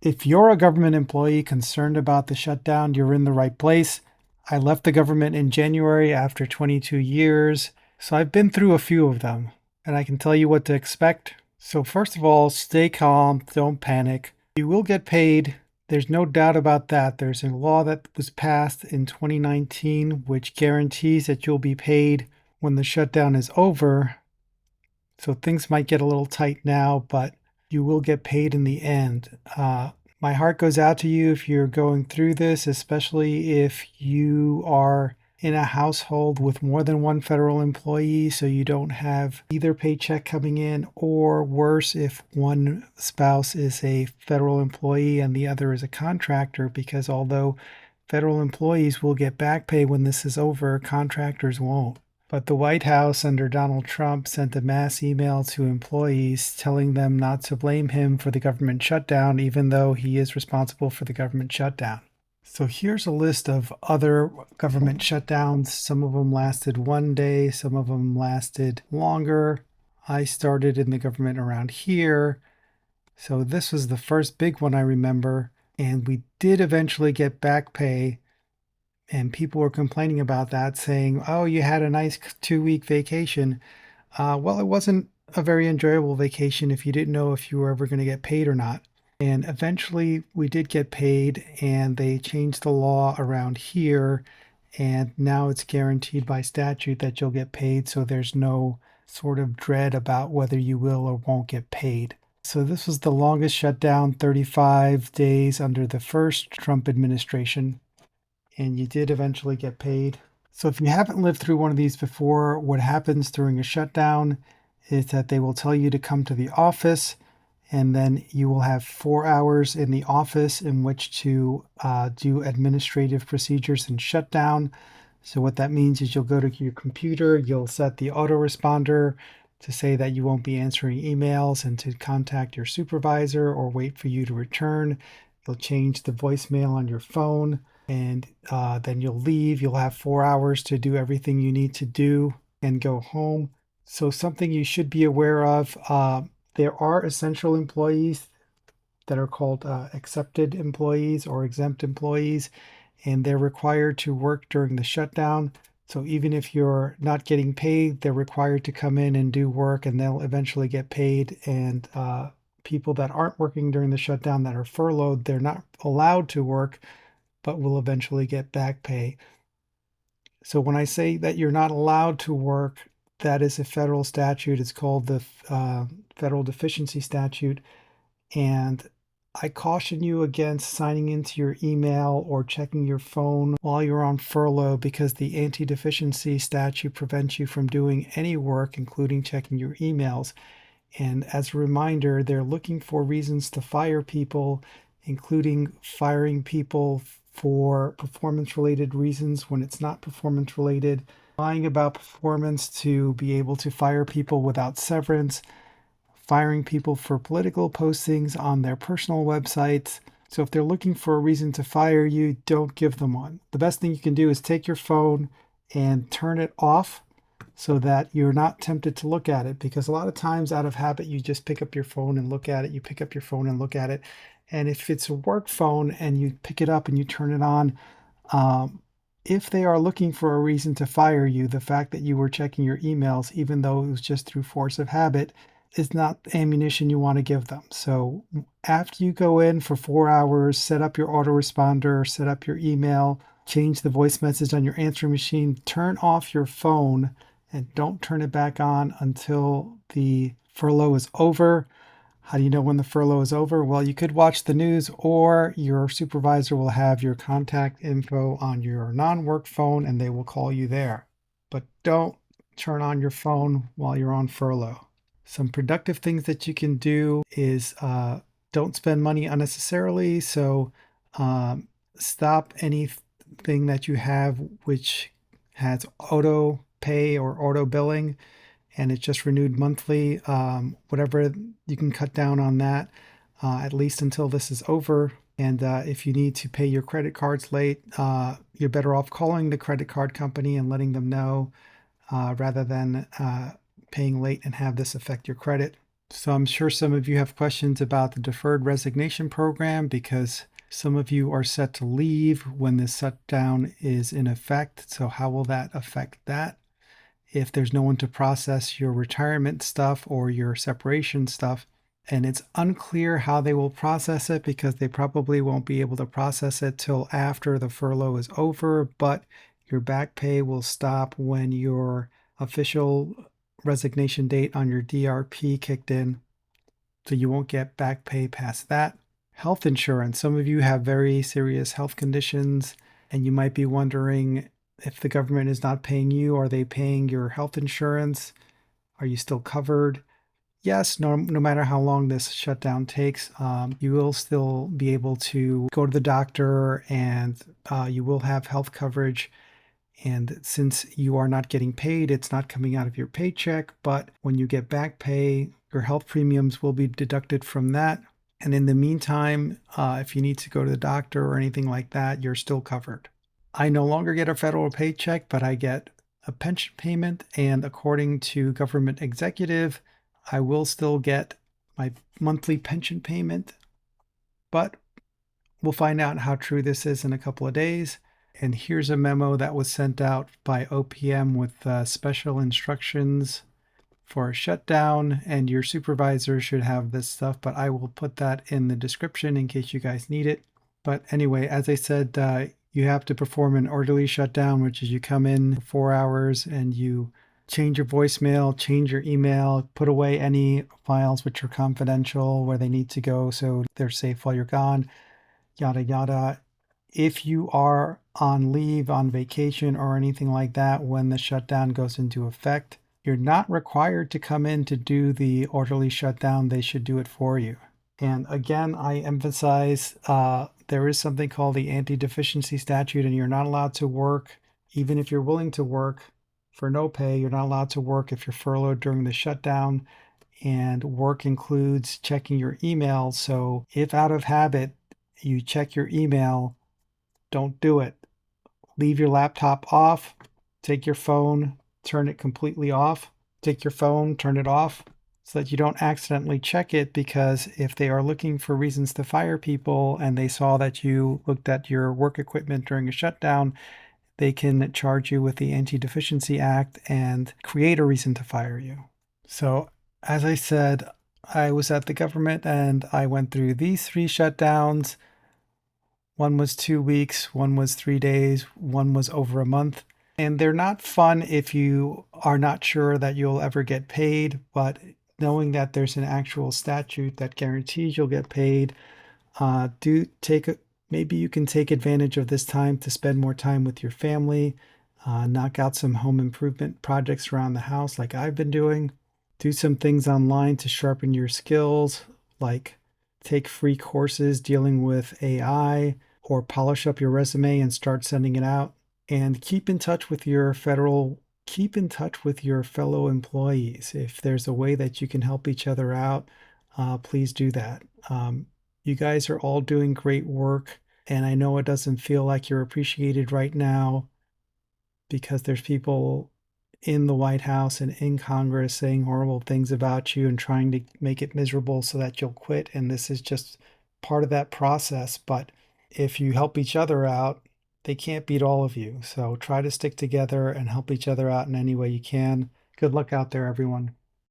If you're a government employee concerned about the shutdown, you're in the right place. I left the government in January after 22 years, so I've been through a few of them, and I can tell you what to expect. So, first of all, stay calm, don't panic. You will get paid. There's no doubt about that. There's a law that was passed in 2019 which guarantees that you'll be paid when the shutdown is over. So things might get a little tight now, but you will get paid in the end. My heart goes out to you if you're going through this, especially if you are in a household with more than one federal employee, so you don't have either paycheck coming in, or worse, if one spouse is a federal employee and the other is a contractor, because although federal employees will get back pay when this is over, contractors won't. But the White House under Donald Trump sent a mass email to employees telling them not to blame him for the government shutdown, even though he is responsible for the government shutdown. So here's a list of other government shutdowns. Some of them lasted one day, some of them lasted longer. I started in the government around here. So this was the first big one I remember. And we did eventually get back pay. And people were complaining about that, saying, oh, you had a nice 2-week vacation. Well, it wasn't a very enjoyable vacation if you didn't know if you were ever going to get paid or not. And eventually we did get paid, and they changed the law around here. And now it's guaranteed by statute that you'll get paid. So there's no sort of dread about whether you will or won't get paid. So this was the longest shutdown, 35 days under the first Trump administration. And you did eventually get paid. So if you haven't lived through one of these before, what happens during a shutdown is that they will tell you to come to the office, and then you will have 4 hours in the office in which to do administrative procedures and shutdown. So what that means is you'll go to your computer, you'll set the autoresponder to say that you won't be answering emails and to contact your supervisor or wait for you to return. You'll change the voicemail on your phone, and then you'll leave. You'll have 4 hours to do everything you need to do and go home. So something you should be aware of, there are essential employees that are called accepted employees or exempt employees, and they're required to work during the shutdown. So even if you're not getting paid, they're required to come in and do work, and they'll eventually get paid. And people that aren't working during the shutdown that are furloughed, they're not allowed to work, but will eventually get back pay. So when I say that you're not allowed to work, that is a federal statute. It's called the Federal Deficiency Statute. And I caution you against signing into your email or checking your phone while you're on furlough, because the anti-deficiency statute prevents you from doing any work, including checking your emails. And as a reminder, they're looking for reasons to fire people, including firing people for performance-related reasons when it's not performance-related, lying about performance to be able to fire people without severance, firing people for political postings on their personal websites. So if they're looking for a reason to fire you, don't give them one. The best thing you can do is take your phone and turn it off so that you're not tempted to look at it, because a lot of times out of habit you just pick up your phone and look at it. You pick up your phone and look at it. And if it's a work phone and you pick it up and you turn it on, if they are looking for a reason to fire you, the fact that you were checking your emails, even though it was just through force of habit, is not ammunition you want to give them. So after you go in for 4 hours, set up your autoresponder, set up your email, change the voice message on your answering machine, turn off your phone, and don't turn it back on until the furlough is over. How do you know when the furlough is over? Well, you could watch the news, or your supervisor will have your contact info on your non-work phone and they will call you there. But don't turn on your phone while you're on furlough. Some productive things that you can do is don't spend money unnecessarily. So stop anything that you have which has auto pay or auto billing, and it's just renewed monthly. Whatever you can cut down on that, at least until this is over. And if you need to pay your credit cards late, you're better off calling the credit card company and letting them know rather than paying late and have this affect your credit. So I'm sure some of you have questions about the deferred resignation program because some of you are set to leave when the shutdown is in effect. So how will that affect that? If there's no one to process your retirement stuff or your separation stuff, and it's unclear how they will process it because they probably won't be able to process it till after the furlough is over, but your back pay will stop when your official resignation date on your DRP kicked in, so you won't get back pay past that. Health insurance. Some of you have very serious health conditions, and you might be wondering if the government is not paying you, are they paying your health insurance? Are you still covered? Yes, no matter how long this shutdown takes, you will still be able to go to the doctor and you will have health coverage. And since you are not getting paid, it's not coming out of your paycheck. But when you get back pay, your health premiums will be deducted from that. And in the meantime, if you need to go to the doctor or anything like that, you're still covered. I no longer get a federal paycheck, but I get a pension payment. And according to government executive, I will still get my monthly pension payment. But we'll find out how true this is in a couple of days. And here's a memo that was sent out by OPM with special instructions for a shutdown. And your supervisor should have this stuff, but I will put that in the description in case you guys need it. But anyway, as I said, you have to perform an orderly shutdown, which is you come in for 4 hours and you change your voicemail, change your email, put away any files which are confidential where they need to go so they're safe while you're gone, yada, yada. If you are on leave, on vacation, or anything like that when the shutdown goes into effect, you're not required to come in to do the orderly shutdown. They should do it for you. And again, I emphasize there is something called the anti-deficiency statute, and you're not allowed to work, even if you're willing to work for no pay. You're not allowed to work if you're furloughed during the shutdown. And work includes checking your email. So if out of habit you check your email, don't do it. Leave your laptop off, take your phone, turn it completely off, take your phone, turn it off so that you don't accidentally check it, because if they are looking for reasons to fire people and they saw that you looked at your work equipment during a shutdown, they can charge you with the Anti-Deficiency Act and create a reason to fire you. So, as I said, I was at the government and I went through these 3 shutdowns. One was 2 weeks, one was 3 days, one was over a month. And they're not fun if you are not sure that you'll ever get paid, but knowing that there's an actual statute that guarantees you'll get paid, maybe you can take advantage of this time to spend more time with your family, knock out some home improvement projects around the house like I've been doing, do some things online to sharpen your skills, like take free courses dealing with AI, or polish up your resume and start sending it out. And keep in touch with your fellow employees. If there's a way that you can help each other out, please do that. You guys are all doing great work, and I know it doesn't feel like you're appreciated right now because there's people in the White House and in Congress saying horrible things about you and trying to make it miserable so that you'll quit. And this is just part of that process. But if you help each other out, they can't beat all of you. So try to stick together and help each other out in any way you can. Good luck out there, everyone.